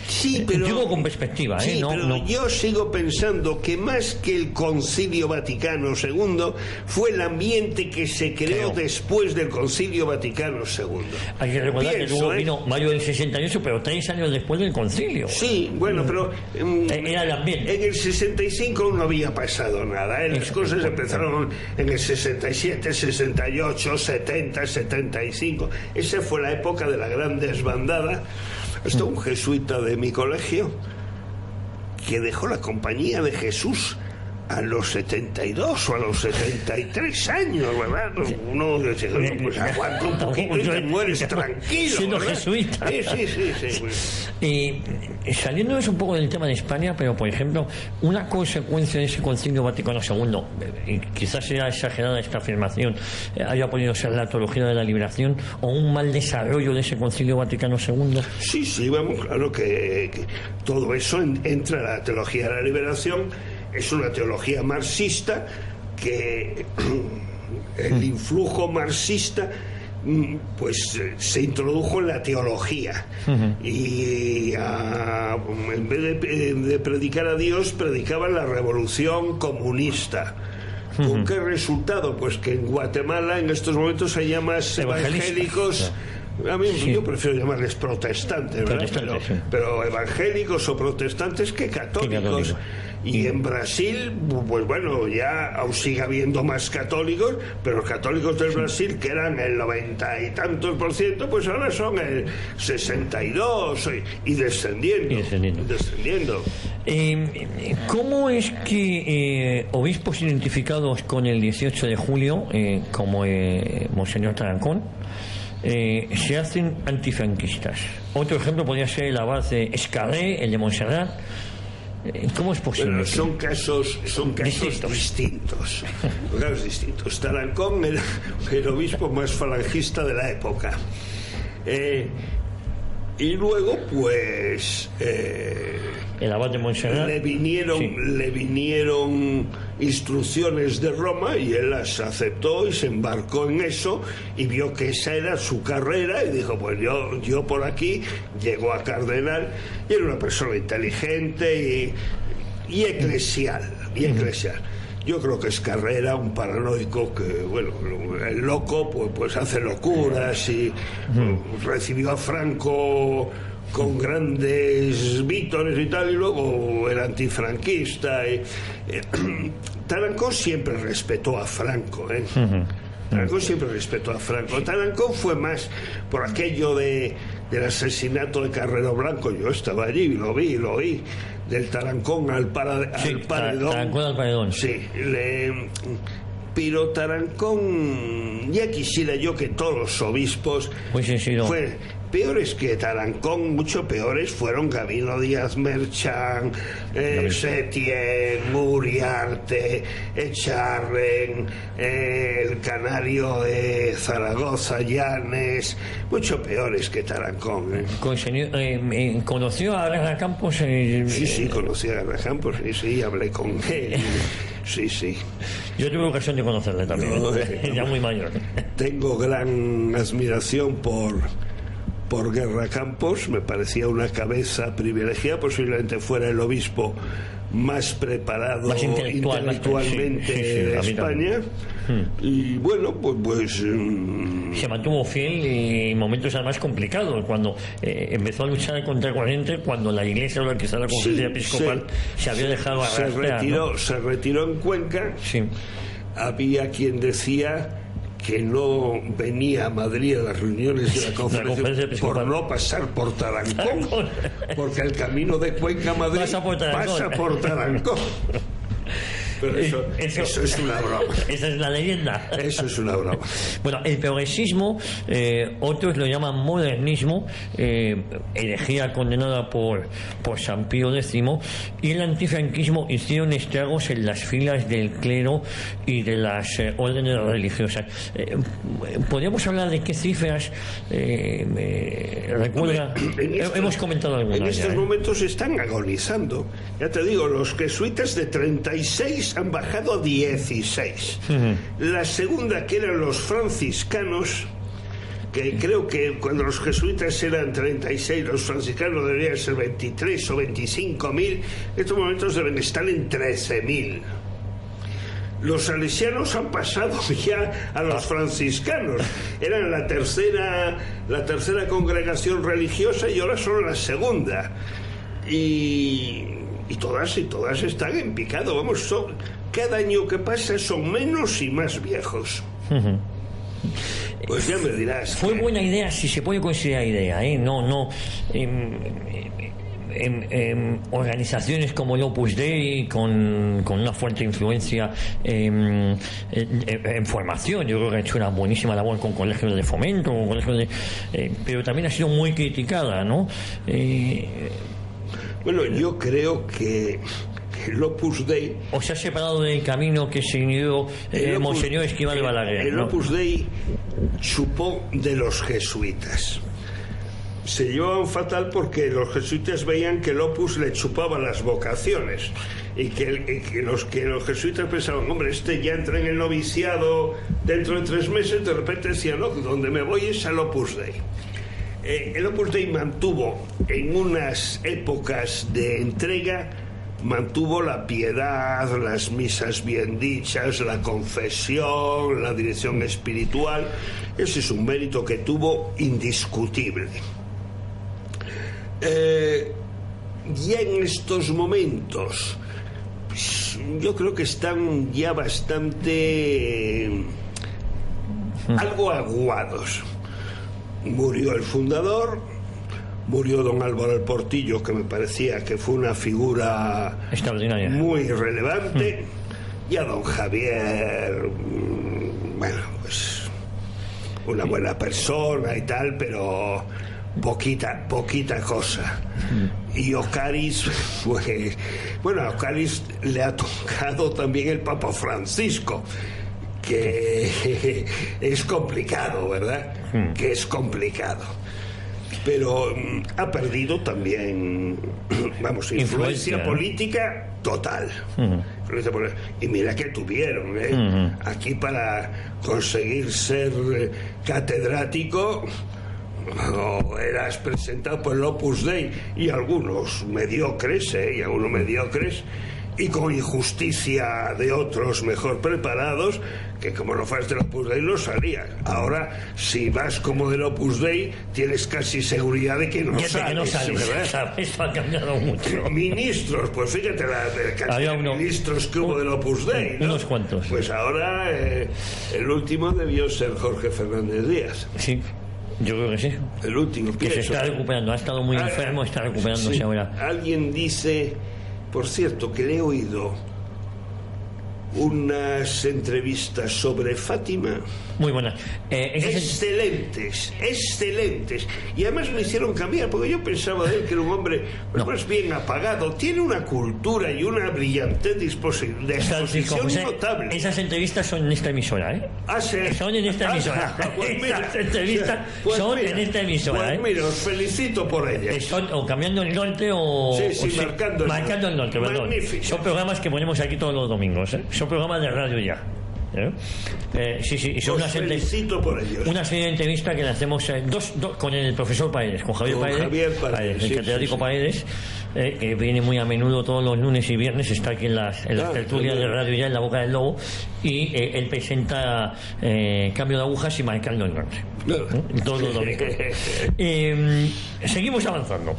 Sí, pero digo con perspectiva, sí, pero yo sigo pensando que más que el Concilio Vaticano II fue el ambiente que se creó después del Concilio Vaticano II. Hay que recordar que luego vino mayo del 68, pero 3 años después del concilio. Sí, bueno, pero era el ambiente. En el 65 no había pasado nada, las cosas empezaron en el 67, 68, 70, 75. Esa fue la época de la gran desbandada. Hasta un jesuita de mi colegio, que dejó la Compañía de Jesús a los 72 o a los 73 años, ¿verdad? Uno dice, pues aguanta un poquito y te mueres tranquilo, siendo ¿verdad? jesuita. Sí. Saliendo un poco del tema de España, pero por ejemplo, una consecuencia de ese Concilio Vaticano II, y quizás sea exagerada esta afirmación, haya podido ser la teología de la liberación o un mal desarrollo de ese Concilio Vaticano II. Sí, vamos, claro que todo eso entra en la teología de la liberación. Es una teología marxista que el influjo marxista pues se introdujo en la teología y en vez de predicar a Dios, predicaban la revolución comunista. ¿Con qué resultado? Pues que en Guatemala en estos momentos hay más evangélicos. A mí yo prefiero llamarles protestantes, ¿verdad? Pero evangélicos o protestantes que católicos. Y en Brasil, pues bueno, ya aún sigue habiendo más católicos, pero los católicos del Brasil, que eran el 90 y tantos %, pues ahora son el 62 y descendiendo. ¿Cómo es que obispos identificados con el 18 de julio, como Monseñor Tarancón, se hacen antifranquistas? Otro ejemplo podría ser el abad de Escarré, el de Montserrat. ¿Cómo es posible? Bueno, son casos distintos. Tarancón era el obispo más falangista de la época. Y luego, pues... el abad de Montserrat. Le vinieron instrucciones de Roma y él las aceptó y se embarcó en eso y vio que esa era su carrera y dijo, pues yo por aquí. Llegó a cardenal y era una persona inteligente y eclesial. Yo creo que es carrera, un paranoico que, bueno, el loco pues hace locuras y recibió a Franco con grandes vítores y tal, y luego era antifranquista. Tarancón siempre respetó a Franco, Tarancón fue más por aquello del asesinato de Carrero Blanco. Yo estaba allí, lo oí, del Tarancón al Paredón. Tarancón al Paredón. Sí, pero Tarancón, ya quisiera yo que todos los obispos peores que Tarancón, mucho peores fueron Gabino Díaz Merchán, Setién, Uriarte, Echarren, el canario de Zaragoza, Llanes, mucho peores que Tarancón. ¿Conoció a Guerra Campos? Sí, conocí a Guerra Campos, sí, hablé con él. Sí. Yo tuve ocasión de conocerle también, ya muy mayor. Tengo gran admiración por Guerra Campos, me parecía una cabeza privilegiada, posiblemente fuera el obispo más preparado intelectualmente de España. Y bueno, pues se mantuvo fiel en momentos además complicados, cuando empezó a luchar contra el corriente, cuando la iglesia o quizá la conferencia episcopal se había dejado arrastrar. Se retiró en Cuenca. Había quien decía que no venía a Madrid a las reuniones de la conferencia por no pasar por Tarancón, porque el camino de Cuenca a Madrid pasa por Tarancón. Pero eso es una broma. Esa es la leyenda. Eso es una broma. Bueno, el progresismo, otros lo llaman modernismo, herejía condenada por San Pío X, y el antifranquismo hicieron estragos en las filas del clero y de las órdenes religiosas. ¿Podríamos hablar de qué cifras recuerda? Hemos comentado algunas. En estos momentos están agonizando. Ya te digo, los jesuitas de 36 han bajado a 16. La segunda, que eran los franciscanos, que creo que cuando los jesuitas eran 36, los franciscanos deberían ser 23 o 25.000, en estos momentos deben estar en 13.000. Los salesianos han pasado ya a los franciscanos. Eran la tercera congregación religiosa y ahora son la segunda. Y todas están en picado. Vamos, cada año que pasa son menos y más viejos. Pues ya me dirás. Fue buena idea, si se puede considerar idea, organizaciones como el Opus Dei con una fuerte influencia en formación. Yo creo que ha hecho una buenísima labor con colegios de fomento, con colegios pero también ha sido muy criticada, ¿no? Bueno, yo creo que el Opus Dei... O se ha separado del camino que siguió Monseñor Esquivel de Balaguer, ¿no? El Opus Dei chupó de los jesuitas. Se llevaban fatal porque los jesuitas veían que el Opus le chupaba las vocaciones y que los jesuitas pensaban, hombre, este ya entra en el noviciado dentro de 3 meses. De repente decían, no, donde me voy es al Opus Dei. El Opus Dei mantuvo en unas épocas de entrega, mantuvo la piedad, las misas bien dichas, la confesión, la dirección espiritual. Ese es un mérito que tuvo indiscutible. Ya en estos momentos, pues, yo creo que están ya bastante algo aguados. Murió el fundador, murió don Álvaro el Portillo, que me parecía que fue una figura extraordinaria, muy relevante, y a don Javier, bueno, pues una buena persona y tal, pero poquita cosa. Y Ocaris, pues, bueno, a Ocaris le ha tocado también el Papa Francisco, que es complicado, ¿verdad? Que es complicado. Pero ha perdido también, vamos, influencia política total. Y mira que tuvieron, aquí para conseguir ser catedrático, o eras presentado por el Opus Dei, y algunos mediocres, y con injusticia de otros mejor preparados, que como no fueras del Opus Dei no salían. Ahora, si vas como del Opus Dei, tienes casi seguridad de que no sales, ¿verdad? Eso ha cambiado mucho. Ministros, pues fíjate la cantidad de ministros que hubo del Opus Dei, ¿no? Unos cuantos. Pues ahora el último debió ser Jorge Fernández Díaz. Sí. Yo creo que sí. El último. Que se está recuperando. Ha estado muy enfermo, está recuperándose ahora. Alguien dice, por cierto, que le he oído unas entrevistas sobre Fátima. Muy buenas. Excelentes. Y además me hicieron cambiar, porque yo pensaba de él que era un hombre pues bien apagado. Tiene una cultura y una brillante disposición notable. Esas entrevistas son en esta emisora, ¿eh? Sí. Son en esta emisora. Pues esas entrevistas son en esta emisora. Pues mira, os felicito por ellas. Son o Cambiando el Norte o... Sí, Marcando el Norte, perdón. Magnífico. Son programas que ponemos aquí todos los domingos, ¿eh? Son programas de radio ya. Sí, son felicito por ellos. Una serie de entrevistas que le hacemos con el profesor Paredes, con Javier Paredes, el catedrático Paredes, que viene muy a menudo todos los lunes y viernes, está aquí en las tertulias de radio ya en La Boca del Lobo, y él presenta Cambio de Agujas y Marcando el Norte, todos los domingos. Seguimos avanzando.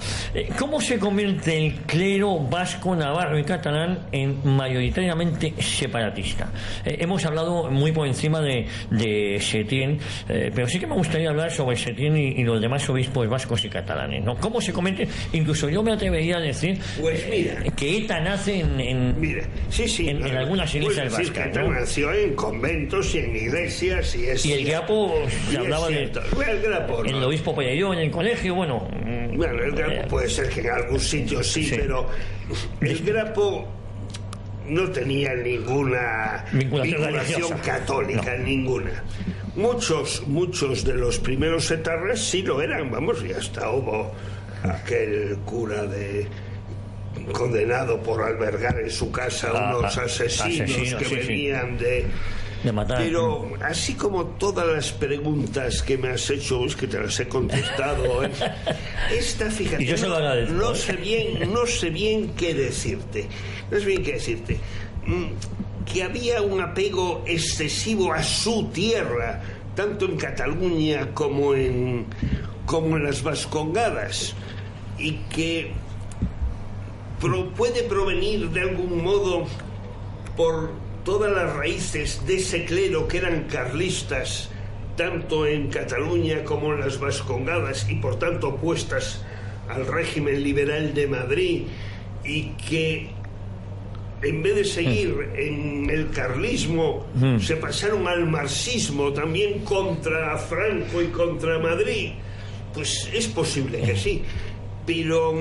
¿Cómo se convierte el clero vasco, navarro y catalán en mayoritariamente separatista? Hemos hablado muy por encima de Setién, pero sí que me gustaría hablar sobre Setién y los demás obispos vascos y catalanes, ¿no? ¿Cómo se convierte? Incluso yo me atrevería a decir que ETA nace en algunas iglesias vascas, ¿no? Nació en conventos y en iglesias y el Grapo se hablaba de el obispo Pelleiro en el colegio. Bueno, el Grapo puede ser que en algún sitio sí. Pero el Grapo no tenía ninguna vinculación católica, ninguna. Muchos de los primeros etarras sí lo eran, vamos, y hasta hubo aquel cura condenado por albergar en su casa unos asesinos que venían de matar. Pero así como todas las preguntas que me has hecho, es que te las he contestado, esta, fíjate, no sé bien qué decirte. Que había un apego excesivo a su tierra, tanto en Cataluña como en las Vascongadas, y que puede provenir de algún modo por todas las raíces de ese clero que eran carlistas, tanto en Cataluña como en las Vascongadas, y por tanto opuestas al régimen liberal de Madrid y que en vez de seguir en el carlismo se pasaron al marxismo también contra Franco y contra Madrid, pues es posible que sí, pero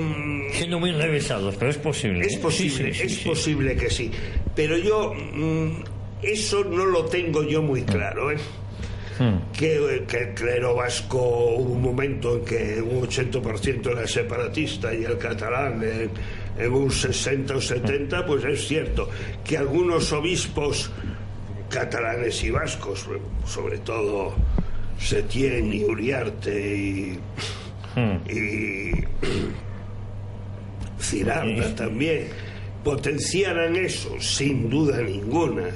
siendo muy revisados, pero es posible. Es posible, posible que sí, pero yo eso no lo tengo yo muy claro, que el clero vasco hubo un momento en que un 80% era separatista y el catalán en un 60 o 70, pues es cierto que algunos obispos catalanes y vascos, sobre todo Setién y Uriarte y Cirarda también, potenciaran eso, sin duda ninguna,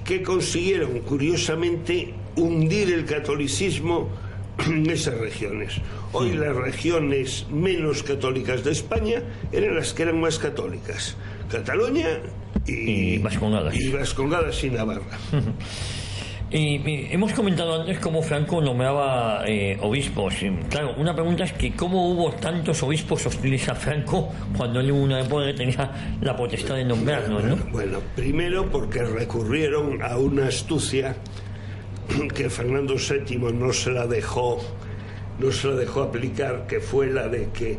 que consiguieron curiosamente hundir el catolicismo en esas regiones. Hoy las regiones menos católicas de España eran las que eran más católicas: Cataluña y Vascongadas y Navarra. Y hemos comentado antes cómo Franco nombraba obispos. Claro, una pregunta es que cómo hubo tantos obispos hostiles a Franco cuando él en una época tenía la potestad de nombrarlos, ¿no? Bueno, primero porque recurrieron a una astucia que Fernando VII no se la dejó aplicar, que fue la de que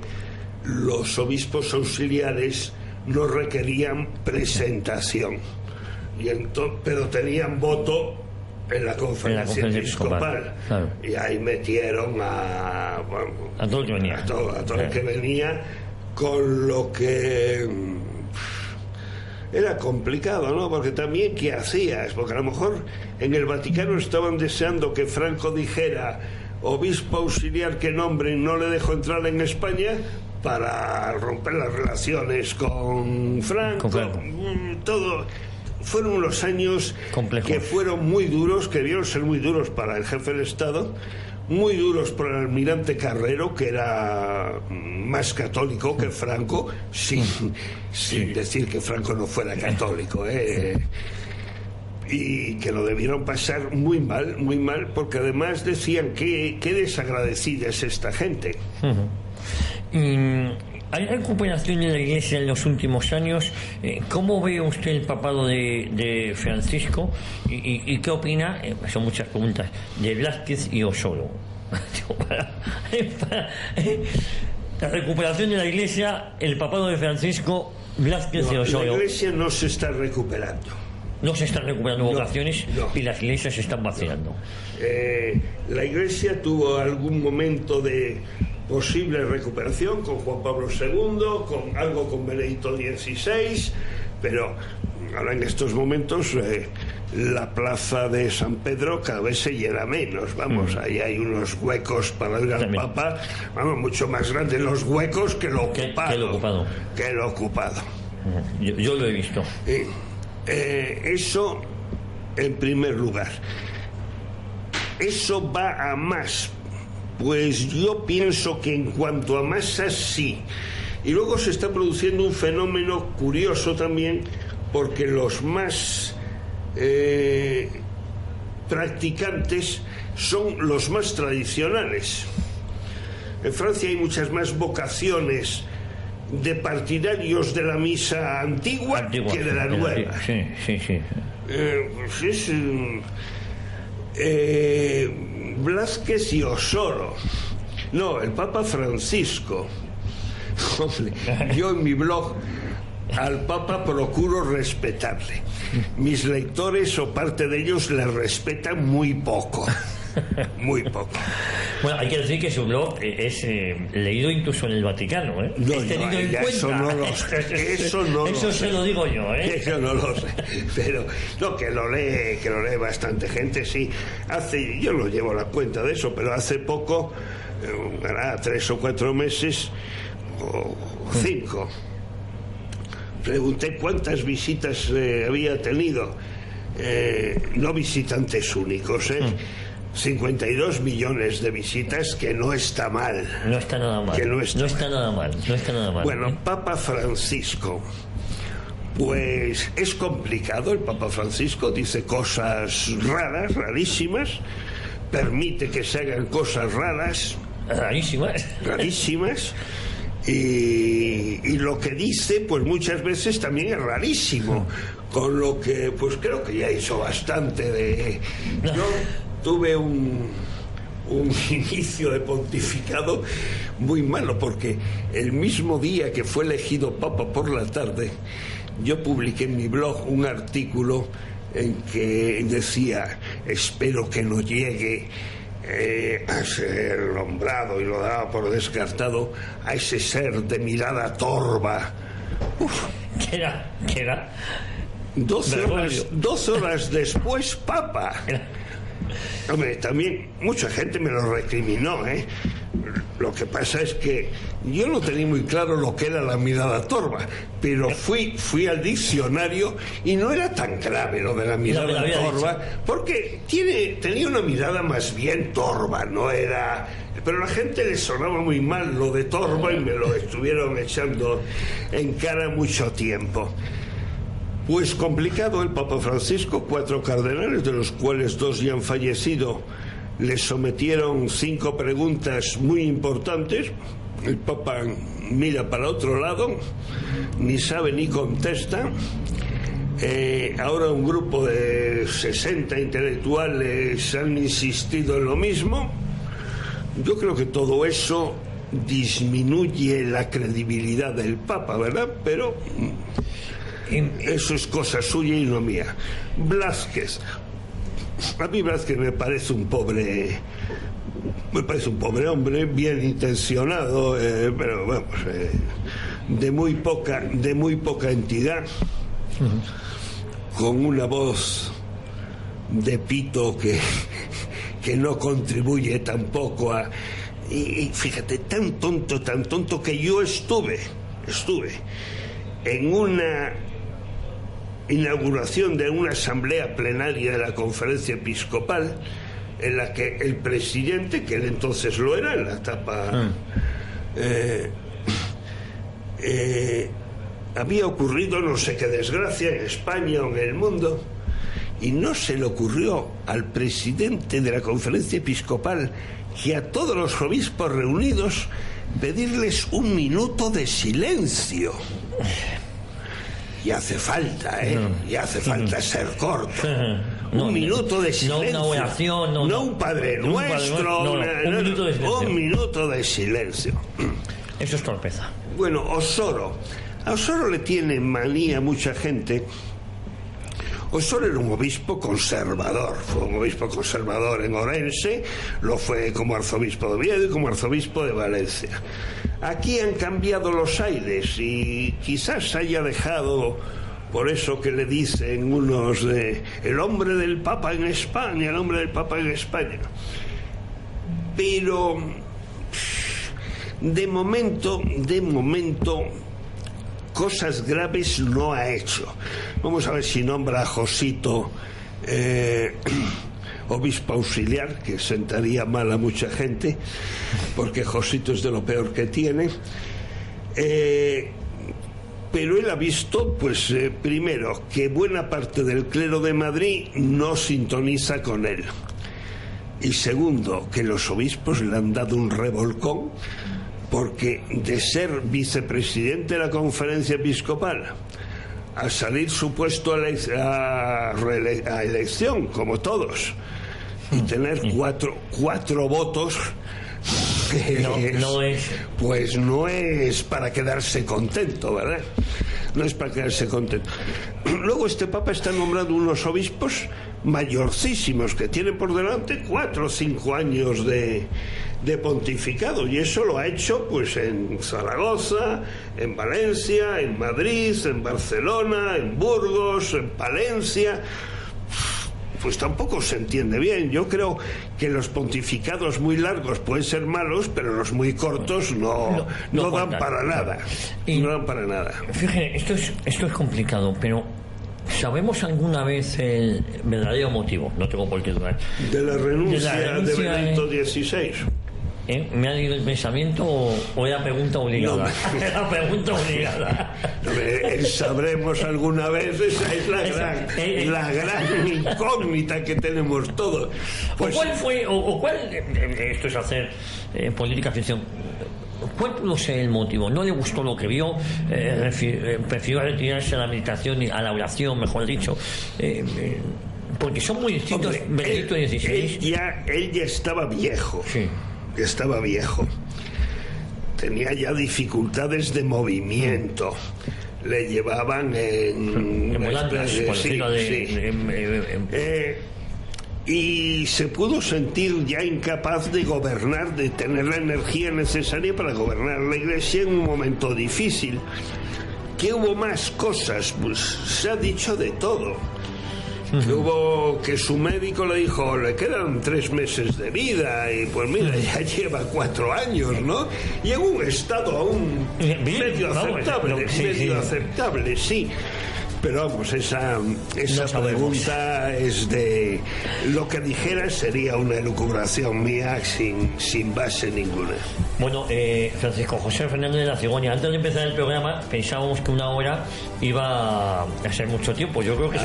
los obispos auxiliares no requerían presentación, pero tenían voto en la conferencia episcopal. Claro. Y ahí metieron a todo el que venía, a todo el que venía, con lo que era complicado, ¿no? Porque también, ¿qué hacías? Porque a lo mejor en el Vaticano estaban deseando que Franco dijera: obispo auxiliar que nombren no le dejo entrar en España, para romper las relaciones con Franco. Todo. Fueron unos años complejos, que fueron muy duros, que debieron ser muy duros para el jefe del Estado, muy duros para el almirante Carrero, que era más católico que Franco, sin decir que Franco no fuera católico, y que lo debieron pasar muy mal, porque además decían que qué desagradecida es esta gente. ¿Hay recuperación de la Iglesia en los últimos años? ¿Cómo ve usted el papado de Francisco? ¿Y qué opina? Son muchas preguntas. De Blázquez y Osoro. La recuperación de la Iglesia, el papado de Francisco, Blázquez y Osoro. La Iglesia no se está recuperando. No se están recuperando vocaciones y las iglesias se están vaciando. La Iglesia tuvo algún momento de posible recuperación con Juan Pablo II, con Benedicto XVI, pero ahora en estos momentos la plaza de San Pedro cada vez se llena menos. Ahí hay unos huecos para el gran Papa, mucho más grandes los huecos que lo ocupado. Yo lo he visto. Eso en primer lugar. Eso va a más. Pues yo pienso que en cuanto a masas, sí. Y luego se está produciendo un fenómeno curioso también, porque los más practicantes son los más tradicionales. En Francia hay muchas más vocaciones de partidarios de la misa antigua que de la nueva. Blázquez y Osoro. No, el Papa Francisco. Hombre, yo en mi blog al Papa procuro respetarle. Mis lectores o parte de ellos le respetan muy poco. Muy poco. Bueno, hay que decir que su blog es leído incluso en el Vaticano, ¿eh? No, eso no lo sé. Eso se lo digo yo, ¿eh? Eso no lo sé. Pero no, que lo lee bastante gente, sí. Yo no llevo la cuenta de eso, pero hace poco, 3 o 4 meses o 5, pregunté cuántas visitas había tenido. No visitantes únicos, 52 millones de visitas, que no está mal. No está nada mal. Bueno, Papa Francisco. Pues es complicado. El Papa Francisco dice cosas rarísimas, permite que se hagan cosas raras, rarísimas. Y lo que dice, pues muchas veces también es rarísimo, con lo que pues creo que ya hizo bastante de... Yo tuve un inicio de pontificado muy malo, porque el mismo día que fue elegido Papa por la tarde, yo publiqué en mi blog un artículo en que decía: espero que no llegue a ser nombrado, y lo daba por descartado, a ese ser de mirada torva. ¿Qué era? 12 horas después, Papa. Hombre, también mucha gente me lo recriminó, ¿eh? Lo que pasa es que yo no tenía muy claro lo que era la mirada torva, pero fui al diccionario y no era tan grave lo de la mirada torva, porque tenía una mirada más bien torva, no era... Pero a la gente le sonaba muy mal lo de torva y me lo estuvieron echando en cara mucho tiempo. Pues complicado el Papa Francisco. 4 cardenales, de los cuales 2 ya han fallecido, le sometieron 5 preguntas muy importantes. El Papa mira para otro lado, ni sabe ni contesta. Ahora un grupo de 60 intelectuales han insistido en lo mismo. Yo creo que todo eso disminuye la credibilidad del Papa, ¿verdad? Pero eso es cosa suya y no mía. Blázquez. A mí Blázquez me parece un pobre hombre, bien intencionado, pero vamos, de muy poca entidad, con una voz de pito que no contribuye tampoco a... Y fíjate, tan tonto que yo estuve en una inauguración de una asamblea plenaria de la Conferencia Episcopal, en la que el presidente, que él entonces lo era en la etapa, había ocurrido no sé qué desgracia en España o en el mundo, y no se le ocurrió al presidente de la Conferencia Episcopal que a todos los obispos reunidos pedirles 1 minuto de silencio. Y hace falta, y hace falta ser corto. 1 minuto de silencio. No una oración, no un Padre Nuestro. Un minuto de silencio. Eso es torpeza. Bueno, Osoro. A Osoro le tiene manía mucha gente. Osoro era un obispo conservador. Fue un obispo conservador en Orense, lo fue como arzobispo de Oviedo y como arzobispo de Valencia. Aquí han cambiado los aires y quizás haya dejado, por eso que le dicen unos de el hombre del Papa en España, el hombre del Papa en España. Pero de momento cosas graves no ha hecho. Vamos a ver si nombra a Josito obispo auxiliar, que sentaría mal a mucha gente, porque Josito es de lo peor que tiene. Pero él ha visto, pues, primero, que buena parte del clero de Madrid no sintoniza con él. Y segundo, que los obispos le han dado un revolcón, porque de ser vicepresidente de la Conferencia Episcopal a salir su puesto a elección, como todos, y tener cuatro votos, pues no es para quedarse contento, ¿verdad? No es para quedarse contento. Luego este Papa está nombrando unos obispos mayorcísimos que tienen por delante 4 o 5 años de pontificado, y eso lo ha hecho pues en Zaragoza, en Valencia, en Madrid, en Barcelona, en Burgos, en Palencia. Pues tampoco se entiende bien. Yo creo que los pontificados muy largos pueden ser malos, pero los muy cortos no dan para nada. No dan para nada. Fíjate, esto es complicado, pero ¿sabemos alguna vez el verdadero motivo? No tengo por qué dudar. De la renuncia de Benedicto XVI. ¿Me ha leído el pensamiento o era pregunta obligada? Era pregunta obligada. Sabremos alguna vez, esa es la gran incógnita que tenemos todos. Pues, esto es hacer política ficción, ¿cuál pudo ser el motivo? ¿No le gustó lo que vio? ¿Prefirió retirarse a la meditación y a la oración, mejor dicho? Porque son muy distintos. Benedicto XVI. Él ya estaba viejo. Sí. Estaba viejo. Tenía ya dificultades de movimiento. Le llevaban en y se pudo sentir ya incapaz de gobernar, de tener la energía necesaria para gobernar la Iglesia en un momento difícil. ¿Qué hubo más cosas? Pues se ha dicho de todo. Que su médico le dijo, le quedan 3 meses de vida, y pues mira, ya lleva 4 años, ¿no? Y en un estado aún medio aceptable, sí. Pero vamos, esa pregunta es de... Lo que dijera sería una elucubración mía sin base ninguna. Bueno, Francisco José Fernández de la Cigoña, antes de empezar el programa pensábamos que 1 hora iba a ser mucho tiempo. Yo creo que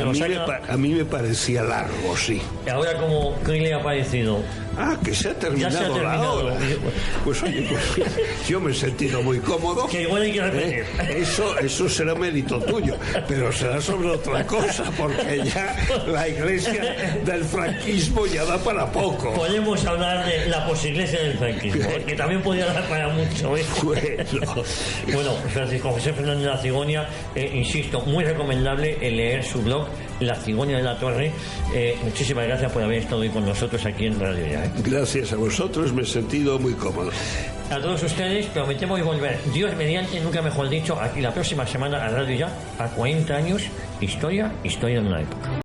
a mí me parecía largo, sí. Ahora, ¿qué le ha parecido? Que se ha terminado la hora. Pues oye, yo me he sentido muy cómodo. Que igual hay que repetir. Eso será mérito tuyo, pero será sobre otra cosa, porque ya la iglesia del franquismo ya da para poco. Podemos hablar de la posiglesia del franquismo, que también podría dar para mucho. Bueno, Francisco José Fernández de la Cigoña, insisto, muy recomendable leer su blog, La Cigoña de la Torre. Muchísimas gracias por haber estado hoy con nosotros aquí en Radio Ya. Gracias a vosotros, me he sentido muy cómodo. A todos ustedes prometemos volver, Dios mediante, nunca mejor dicho, aquí la próxima semana a Radio Ya, a 40 años, historia de una época.